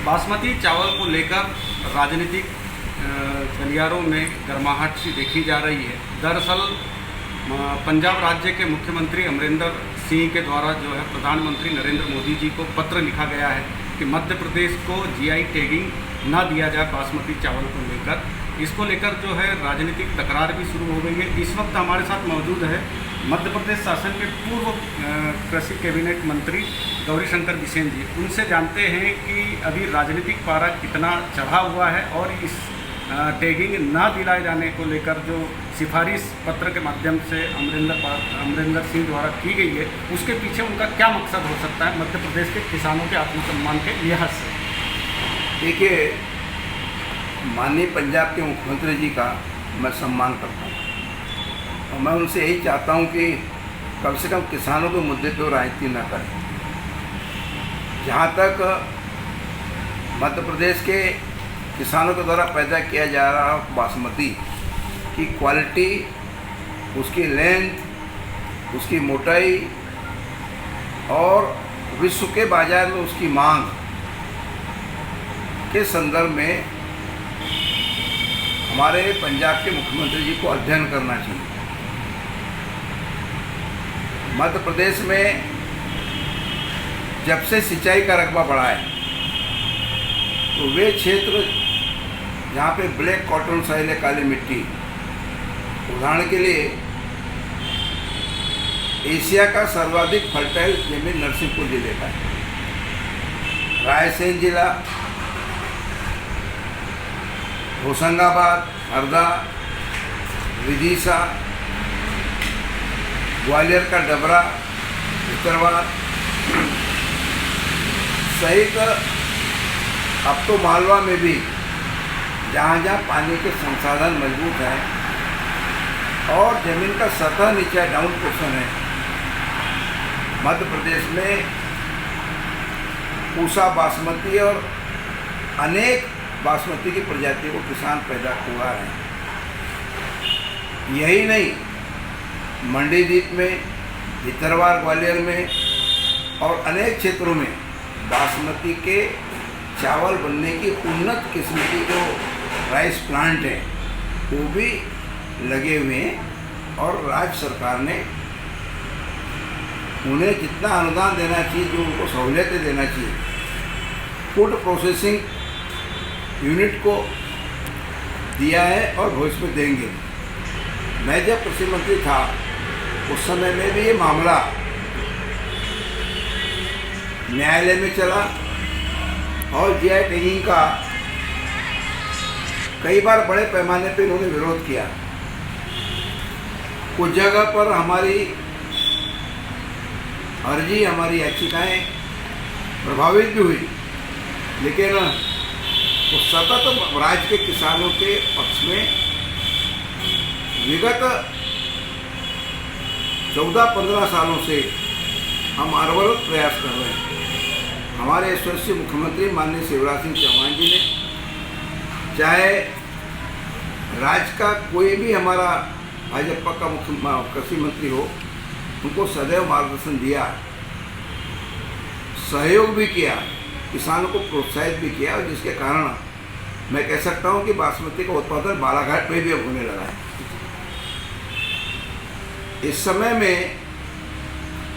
बासमती चावल को लेकर राजनीतिक गलियारों में गर्माहट सी देखी जा रही है। दरअसल पंजाब राज्य के मुख्यमंत्री अमरिंदर सिंह के द्वारा जो है प्रधानमंत्री नरेंद्र मोदी जी को पत्र लिखा गया है कि मध्य प्रदेश को जीआई टैगिंग न दिया जाए बासमती चावल को लेकर। इसको लेकर जो है राजनीतिक तकरार भी शुरू हो गई है। इस वक्त हमारे साथ मौजूद है मध्य प्रदेश शासन के पूर्व कृषि कैबिनेट मंत्री गौरीशंकर बिसेन जी। उनसे जानते हैं कि अभी राजनीतिक पारा कितना चढ़ा हुआ है और इस टैगिंग न दिलाए जाने को लेकर जो सिफारिश पत्र के माध्यम से अमरिंदर सिंह द्वारा की गई है, उसके पीछे उनका क्या मकसद हो सकता है मध्य प्रदेश के किसानों के आत्मसम्मान के लिहाज से? देखिए, माननीय पंजाब के मुख्यमंत्री जी का मैं सम्मान करता हूँ और मैं उनसे यही चाहता हूँ कि कम से कम किसानों के मुद्दे पर राजनीति न करें। जहाँ तक मध्य प्रदेश के किसानों के द्वारा पैदा किया जा रहा बासमती की क्वालिटी, उसकी लेंथ, उसकी मोटाई और विश्व के बाज़ार में उसकी मांग के संदर्भ में हमारे पंजाब के मुख्यमंत्री जी को अध्ययन करना चाहिए। मध्य प्रदेश में जब से सिंचाई का रकबा बढ़ा है तो वे क्षेत्र जहाँ पे ब्लैक कॉटन सॉइल है, काली मिट्टी, उदाहरण के लिए एशिया का सर्वाधिक फर्टाइल जमीन नरसिंहपुर जिले का है, रायसेन जिला, होशंगाबाद, हरदा, विदिशा, ग्वालियर का डबरा, भितरवाड़ सहित अब तो मालवा में भी जहाँ जहाँ पानी के संसाधन मजबूत हैं और ज़मीन का सतह नीचे डाउन पोर्शन है, मध्य प्रदेश में पूसा बासमती और अनेक बासमती की प्रजातियों को किसान पैदा हुआ है। यही नहीं, मंडीदीप में, भितरवाड़ ग्वालियर में और अनेक क्षेत्रों में बासमती के चावल बनने की उन्नत किस्म की जो राइस प्लांट है वो भी लगे हुए हैं और राज्य सरकार ने उन्हें जितना अनुदान देना चाहिए, जो उनको सहूलियतें देना चाहिए, फूड प्रोसेसिंग यूनिट को दिया है और भविष्य में देंगे। मैं जब कृषि मंत्री था उस समय में भी ये मामला न्यायालय में चला और जीआई टैगिंग का कई बार बड़े पैमाने पर इन्होंने विरोध किया। कुछ जगह पर हमारी अर्जी, हमारी याचिकाएं प्रभावित भी हुई, लेकिन वो सतत राज्य के किसानों के पक्ष में विगत 14-15 सालों से हम अनवरत प्रयास कर रहे हैं। हमारे यशस्वी मुख्यमंत्री माननीय शिवराज सिंह चौहान जी ने, चाहे राज्य का कोई भी हमारा भाजपा का मुख्य कृषि मंत्री हो, उनको सदैव मार्गदर्शन दिया, सहयोग भी किया, किसानों को प्रोत्साहित भी किया, और जिसके कारण मैं कह सकता हूं कि बासमती का उत्पादन बालाघाट में भी अब होने लगा है। इस समय में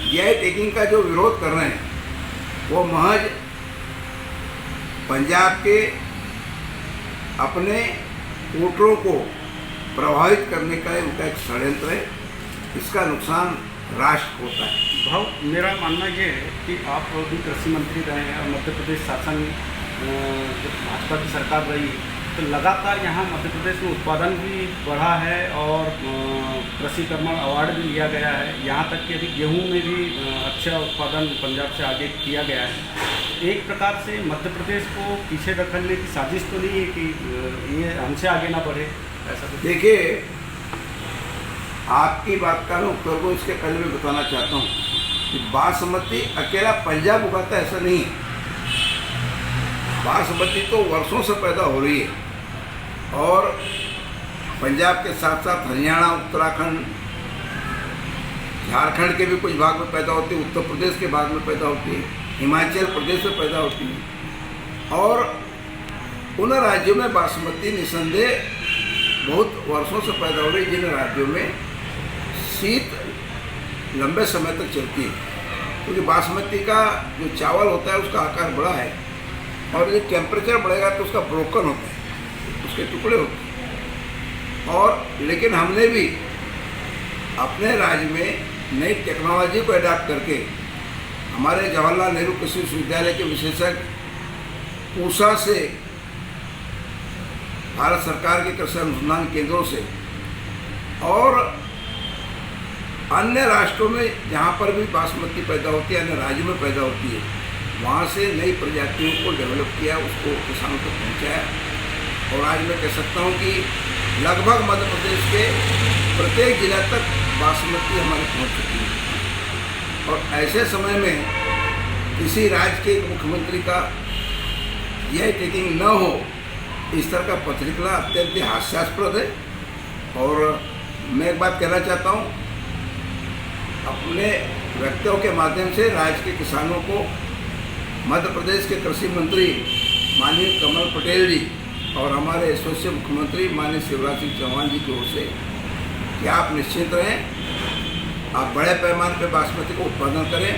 जीआई टैगिंग का जो विरोध कर रहे हैं वो महज पंजाब के अपने वोटरों को प्रभावित करने का उनका एक षड्यंत्र है। इसका नुकसान राष्ट्र होता है। भाव, मेरा मानना ये है कि आप भी कृषि मंत्री रहे हैं और मध्य प्रदेश शासन जब भाजपा की सरकार रही तो लगातार यहाँ मध्य प्रदेश में उत्पादन भी बढ़ा है और कृषि कर्मण अवार्ड भी लिया गया है। यहाँ तक कि अभी गेहूं में भी अच्छा उत्पादन पंजाब से आगे किया गया है। एक प्रकार से मध्य प्रदेश को पीछे रखने की साजिश तो नहीं है कि ये हमसे आगे ना बढ़े, ऐसा तो? देखिए, आपकी बात का मैं उत्तर को इसके पहले मैं बताना चाहता हूँ कि बासमती अकेला पंजाब उगाता है, ऐसा नहीं है। बासमती तो वर्षों से पैदा हो रही है और पंजाब के साथ साथ हरियाणा, उत्तराखंड, झारखंड के भी कुछ भाग में पैदा होती है, उत्तर प्रदेश के भाग में पैदा होती है, हिमाचल प्रदेश में पैदा होती है। और उन राज्यों में बासमती निसंदेह बहुत वर्षों से पैदा हो रही, जिन राज्यों में शीत लंबे समय तक चलती है, क्योंकि बासमती का जो चावल होता है उसका आकार बड़ा है और जब टेम्परेचर बढ़ेगा तो उसका ब्रोकन होता है, उसके टुकड़े होते हैं। और लेकिन हमने भी अपने राज्य में नई टेक्नोलॉजी को अडाप्ट करके हमारे जवाहरलाल नेहरू कृषि विश्वविद्यालय के विशेषज्ञ पूसा से, भारत सरकार के कृषि अनुसंधान केंद्रों से और अन्य राष्ट्रों में जहाँ पर भी बासमती पैदा होती है, अन्य राज्यों में पैदा होती है, वहाँ से नई प्रजातियों को डेवलप किया, उसको किसानों तक पहुँचाया। और आज मैं कह सकता हूँ कि लगभग मध्य प्रदेश के प्रत्येक जिला तक बासमती हमारी पहुँच चुकी है। और ऐसे समय में किसी राज्य के मुख्यमंत्री का यह टेकिंग न हो, इस तरह का पत्र निकला, अत्यंत हास्यास्पद है। और मैं एक बात कहना चाहता हूँ, अपने व्यक्तियों के माध्यम से राज्य के किसानों को मध्य प्रदेश के कृषि मंत्री माननीय कमल पटेल जी और हमारे यशस्वी मुख्यमंत्री माननीय शिवराज सिंह चौहान जी की ओर से कि आप निश्चिंत रहें, आप बड़े पैमाने पर बासमती को उत्पादन करें।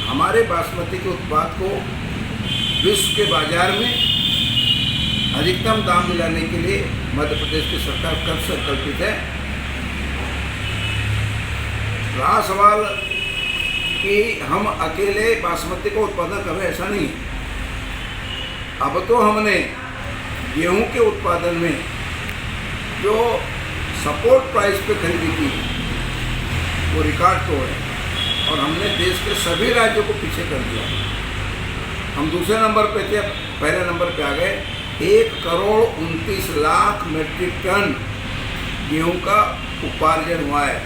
हमारे बासमती के उत्पाद को विश्व के बाजार में अधिकतम दाम दिलाने के लिए मध्य प्रदेश की सरकार कब संकल्पित है। रहा सवाल कि हम अकेले बासमती को उत्पादन कर रहे, ऐसा नहीं। अब तो हमने गेहूं के उत्पादन में जो सपोर्ट प्राइस पे खरीदी की वो रिकॉर्ड तोड़ है और हमने देश के सभी राज्यों को पीछे कर दिया। हम दूसरे नंबर पे थे, पहले नंबर पे आ गए। 1,29,00,000 मीट्रिक टन गेहूं का उपार्जन हुआ है।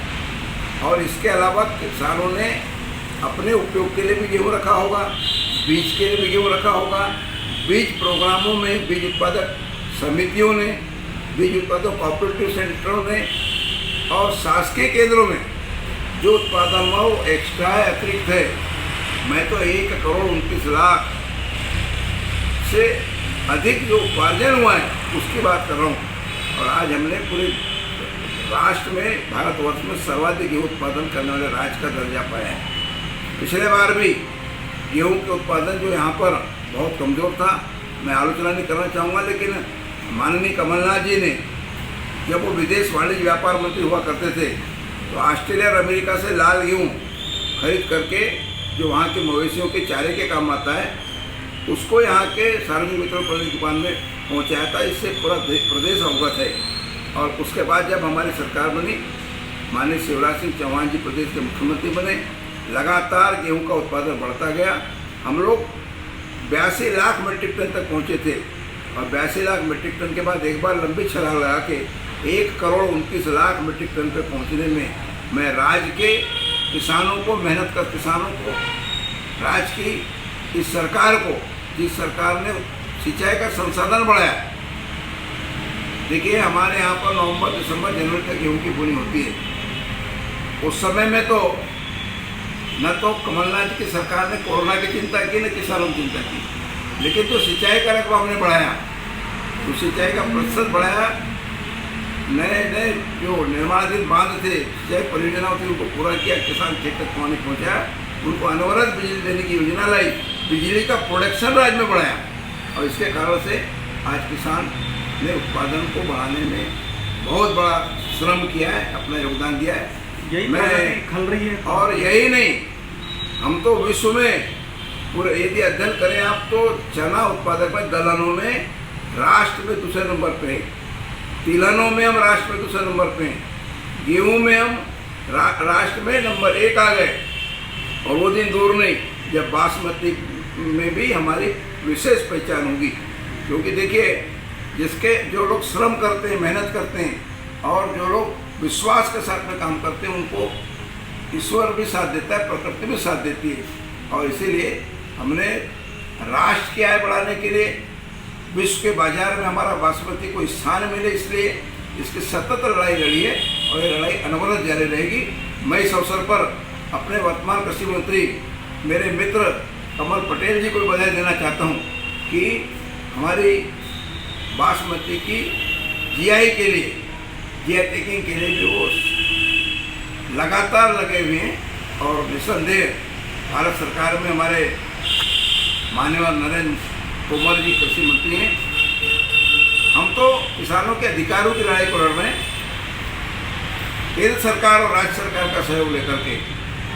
और इसके अलावा किसानों ने अपने उपयोग के लिए भी गेहूं रखा होगा, बीज के लिए भी गेहूं रखा होगा। बीज प्रोग्रामों में बीज उत्पादक समितियों ने, बीज उत्पादक कोऑपरेटिव सेंटरों ने और शासकीय केंद्रों में जो उत्पादन हुआ वो एक्स्ट्रा है, अतिरिक्त है। मैं तो 1,29,00,000 से अधिक जो उपार्जन हुआ है उसकी बात कर रहा हूँ। और आज हमने पूरे राष्ट्र में, भारतवर्ष में सर्वाधिक गेहूँ उत्पादन करने वाले राज्य का दर्जा पाया है। पिछले बार भी गेहूँ के उत्पादन जो यहाँ पर बहुत कमज़ोर था, मैं आलोचना नहीं करना चाहूँगा, लेकिन माननीय कमलनाथ जी ने जब वो विदेश वाणिज्य व्यापार मंत्री हुआ करते थे तो ऑस्ट्रेलिया और अमेरिका से लाल गेहूँ खरीद करके जो वहाँ के मवेशियों के चारे के काम आता है उसको यहाँ के सार्वजनिक वितरण प्रणाली दुकान में पहुँचाया था। इससे पूरा प्रदेश अवगत है। और उसके बाद जब हमारी सरकार बनी, माननीय शिवराज सिंह चौहान जी प्रदेश के मुख्यमंत्री बने, लगातार गेहूं का उत्पादन बढ़ता गया। हम लोग 82 लाख मीट्रिक टन तक पहुंचे थे और 82 लाख मीट्रिक टन के बाद एक बार लंबी छलांग लगा के 1,29,00,000 मीट्रिक टन पे पहुंचने में मैं राज्य के किसानों को, मेहनत कर किसानों को, राज्य की इस सरकार को, जिस सरकार ने सिंचाई का संसाधन बढ़ाया। देखिए, हमारे यहाँ पर नवंबर, दिसंबर, जनवरी तक गेहूँ की बुनी होती है। उस समय में तो न तो कमलनाथ की सरकार ने कोरोना की चिंता की, न किसानों की चिंता की, लेकिन जो सिंचाई का रकबा हमने बढ़ाया, तो सिंचाई का प्रतिशत बढ़ाया। नए नए जो निर्माणाधीन बांध थे, सिंचाई परियोजनाओं थी, उनको पूरा किया, किसान खेत तक पानी पहुँचाया, उनको अनवरत बिजली देने की योजना लाई, बिजली का प्रोडक्शन राज्य में बढ़ाया। और इसके कारण से आज किसान ने उत्पादन को बढ़ाने में बहुत बड़ा श्रम किया है, अपना योगदान दिया है। यही मैं खल रही है। और यही नहीं, हम तो विश्व में पूरे यदि अध्ययन करें आप तो चना उत्पादक में दलहनों में राष्ट्र में दूसरे नंबर पे हैं, तिलहनों में हम राष्ट्र में दूसरे नंबर पे हैं, गेहूं में हम राष्ट्र में नंबर 1 आ गए। और वो दिन दूर नहीं जब बासमती में भी हमारी विशेष पहचान होगी। क्योंकि देखिए, जिसके जो लोग श्रम करते हैं, मेहनत करते हैं और जो लोग विश्वास के साथ में काम करते हैं, उनको ईश्वर भी साथ देता है, प्रकृति भी साथ देती है। और इसीलिए हमने राष्ट्र की आय बढ़ाने के लिए विश्व के बाजार में हमारा बासमती को स्थान मिले, इसलिए इसकी सतत लड़ाई लड़ी है और ये लड़ाई अनवरत जारी रहेगी। मैं इस अवसर पर अपने वर्तमान कृषि मंत्री मेरे मित्र कमल पटेल जी को बधाई देना चाहता हूँ कि हमारी बासमती की जीआई के लिए, जीआई टैगिंग के लिए भी वो लगातार लगे हुए हैं। और निस्संदेह भारत सरकार में हमारे माननीय नरेंद्र तोमर जी कृषि मंत्री हैं। हम तो किसानों के अधिकारों की लड़ाई को लड़ रहे हैं। केंद्र सरकार और राज्य सरकार का सहयोग लेकर के,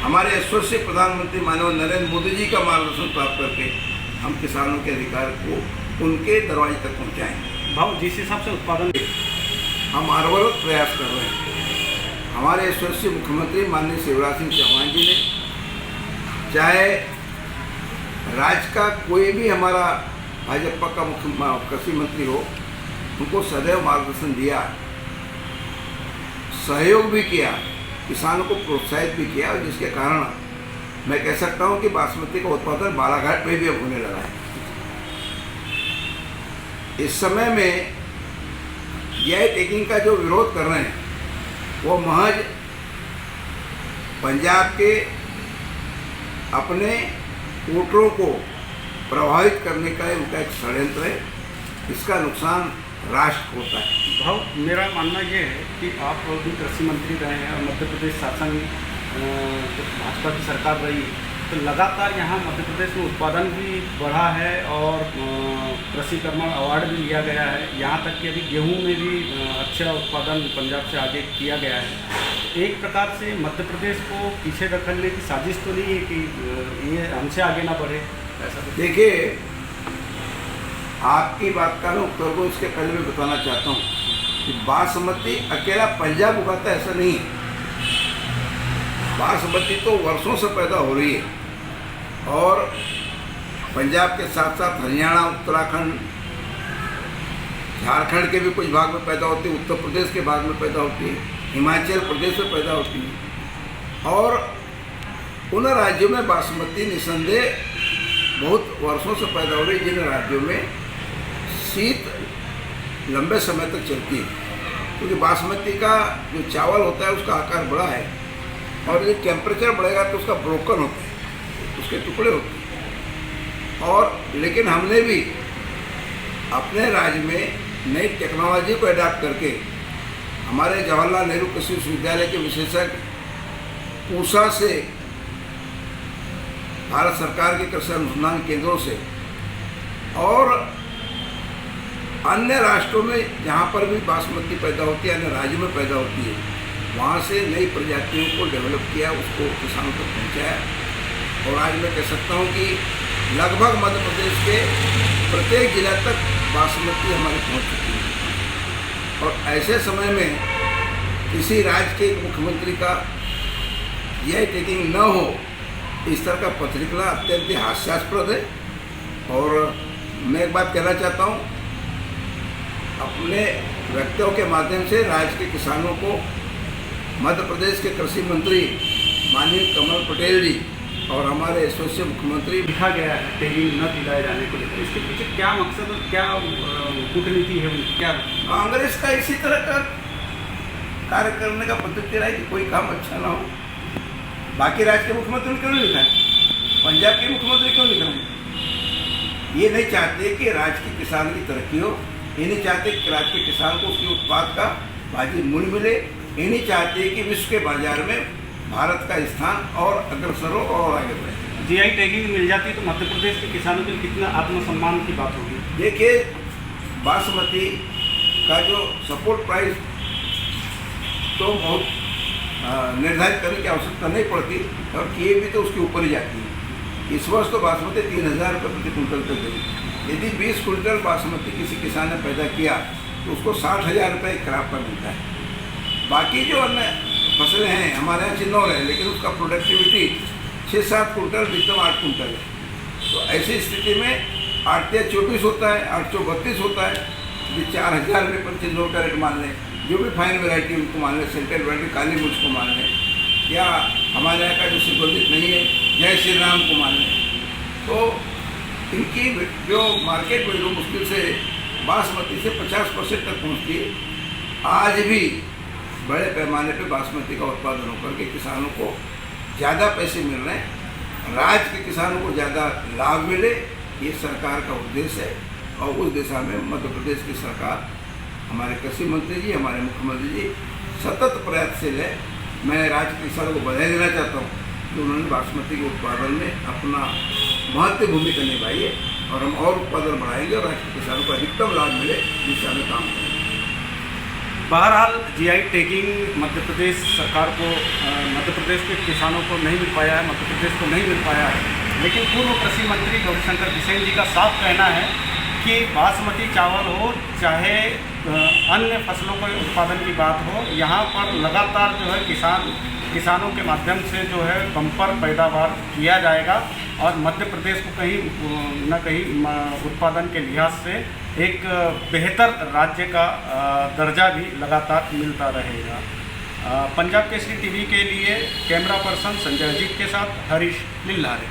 हमारे यशस्वी प्रधानमंत्री माननीय नरेंद्र मोदी जी का मार्गदर्शन प्राप्त करके हम किसानों के अधिकार को उनके दरवाजे तक पहुंचाएं। भाव जिस हिसाब से उत्पादन हम अनवरत प्रयास कर रहे हैं। हमारे यशस्वी मुख्यमंत्री माननीय शिवराज सिंह चौहान जी ने, चाहे राज्य का कोई भी हमारा भाजपा का मुख्य कृषि मंत्री हो, उनको सदैव मार्गदर्शन दिया, सहयोग भी किया, किसानों को प्रोत्साहित भी किया, और जिसके कारण मैं कह सकता हूं कि बासमती का उत्पादन बालाघाट में भी अब होने लगा है। इस समय में जीआई टैगिंग का जो विरोध कर रहे हैं वो महज पंजाब के अपने वोटरों को प्रभावित करने का उनका एक षड्यंत्र है। इसका नुकसान राष्ट्र होता है। भाव मेरा मानना ये है कि आप भी कृषि मंत्री रहे हैं और मध्य प्रदेश शासन जब भाजपा की सरकार रही तो लगातार यहाँ मध्य प्रदेश में उत्पादन भी बढ़ा है और कृषि कर्मण अवार्ड भी लिया गया है। यहाँ तक कि अभी गेहूं में भी अच्छा उत्पादन पंजाब से आगे किया गया है। एक प्रकार से मध्य प्रदेश को पीछे रखने की साजिश तो नहीं है कि ये हमसे आगे ना बढ़े, ऐसा? देखिए, आपकी बात का मैं उत्तर को इसके पहले मैं बताना चाहता हूँ कि बासमती अकेला पंजाब उगाता है, ऐसा नहीं है। बासमती तो वर्षों से पैदा हो रही है और पंजाब के साथ साथ हरियाणा, उत्तराखंड, झारखंड के भी कुछ भाग में पैदा होती है, उत्तर प्रदेश के भाग में पैदा होती है, हिमाचल प्रदेश में पैदा होती है। और उन राज्यों में बासमती निस्संदेह बहुत वर्षों से पैदा हो रही है, जिन राज्यों में शीत लंबे समय तक चलती है, क्योंकि बासमती का जो चावल होता है उसका आकार बड़ा है और यदि टेम्परेचर बढ़ेगा तो उसका ब्रोकन होता है, उसके टुकड़े होते हैं। और लेकिन हमने भी अपने राज्य में नई टेक्नोलॉजी को अडाप्ट करके हमारे जवाहरलाल नेहरू कृषि विश्वविद्यालय के विशेषज्ञ पूसा से, भारत सरकार के कृषि अनुसंधान केंद्रों से और अन्य राष्ट्रों में जहाँ पर भी बासमती पैदा होती है, अन्य राज्यों में पैदा होती है, वहाँ से नई प्रजातियों को डेवलप किया, उसको किसानों तक पहुँचाया। और आज मैं कह सकता हूँ कि लगभग मध्य प्रदेश के प्रत्येक जिला तक बासमती हमारी पहुँच चुकी है। और ऐसे समय में किसी राज्य के मुख्यमंत्री का जीआई टैगिंग न हो, इस तरह का पत्र निकला, अत्यंत ही हास्यास्पद है। और मैं एक बात कहना चाहता हूँ, अपने व्यक्तियों के माध्यम से राज्य के किसानों को मध्य प्रदेश के कृषि मंत्री माननीय कमल पटेल जी और हमारे यशस्वी मुख्यमंत्री लिखा गया है टैगिंग न दिलाए जाने को लेकर, इसके पीछे क्या मकसद और क्या कूटनीति है उनकी? क्या कांग्रेस का इसी तरह का कार्य करने का पद्धति रहा है कि कोई काम अच्छा ना हो। बाकी राज्य के मुख्यमंत्री क्यों नहीं लिखा है, पंजाब के मुख्यमंत्री क्यों लिख रहे हैं? ये नहीं चाहते कि राज्य के किसान की तरक्की हो, ये नहीं चाहते कि राज्य के किसान को उसके उत्पाद का वाजिब मूल्य मिले, ये नहीं चाहते कि विश्व के बाजार में भारत का स्थान और अग्रसर हो और आगे बढ़े। जीआई टैगिंग मिल जाती तो मध्य प्रदेश के किसानों के लिए कितना आत्मसम्मान की बात होगी। देखिए, बासमती का जो सपोर्ट प्राइस तो बहुत निर्धारित करने की आवश्यकता नहीं पड़ती और किए भी तो उसके ऊपर ही जाती है। इस वर्ष तो बासमती 3,000 रुपये प्रति कुंटल तक गई। यदि 20 कुंटल बासमती किसी किसान ने पैदा किया तो उसको 60,000 रुपये खराब कर मिलता है। बाकी जो अन्य फसलें हैं हमारे यहाँ चिन्नौर है, लेकिन उसका प्रोडक्टिविटी 6-7 कुंटल, अधिकतम 8 कुंटल है। तो ऐसी स्थिति में 8-24 होता है, 8-32 होता है। यदि 4,000 रुपये पर चिन्नौर का रेट मान लें, जो भी फाइन वेराइटी उनको मान लें, सेंट्रल वेराइटी काली मिर्च को मान लें, या हमारे यहाँ का जो सुगंधित नहीं है जय श्री राम को मान लें, तो इनकी जो मार्केट वैल्यू मुश्किल से बासमती से 50% तक पहुँचती है। आज भी बड़े पैमाने पे बासमती का उत्पादन होकर के किसानों को ज़्यादा पैसे मिल रहे हैं, राज्य के किसानों को ज़्यादा लाभ मिले, ये सरकार का उद्देश्य है और उस दिशा में मध्य प्रदेश की सरकार, हमारे कृषि मंत्री जी, हमारे मुख्यमंत्री जी सतत प्रयत्नशील है। मैं राज्य के किसानों को बधाई देना चाहता हूँ कि उन्होंने बासमती के उत्पादन में अपना महत्वपूर्ण भूमिका निभाई है और हम और उत्पादन बढ़ाएंगे और राज्य के किसानों को अधिकतम लाभ मिले इस दिशा में काम करेंगे। बहरहाल जीआई टैगिंग मध्य प्रदेश सरकार को, मध्य प्रदेश के किसानों को नहीं मिल पाया है, मध्य प्रदेश को नहीं मिल पाया है, लेकिन पूर्व कृषि मंत्री गौरीशंकर बिसेन जी का साफ कहना है कि बासमती चावल हो चाहे अन्य फसलों के उत्पादन की बात हो, यहाँ पर लगातार जो है किसानों के माध्यम से जो है बम्पर पैदावार किया जाएगा और मध्य प्रदेश को कहीं न कहीं उत्पादन के लिहाज से एक बेहतर राज्य का दर्जा भी लगातार मिलता रहेगा। पंजाब केसरी टीवी के लिए कैमरा पर्सन संजय अजीत के साथ हरीश लिल्लारे।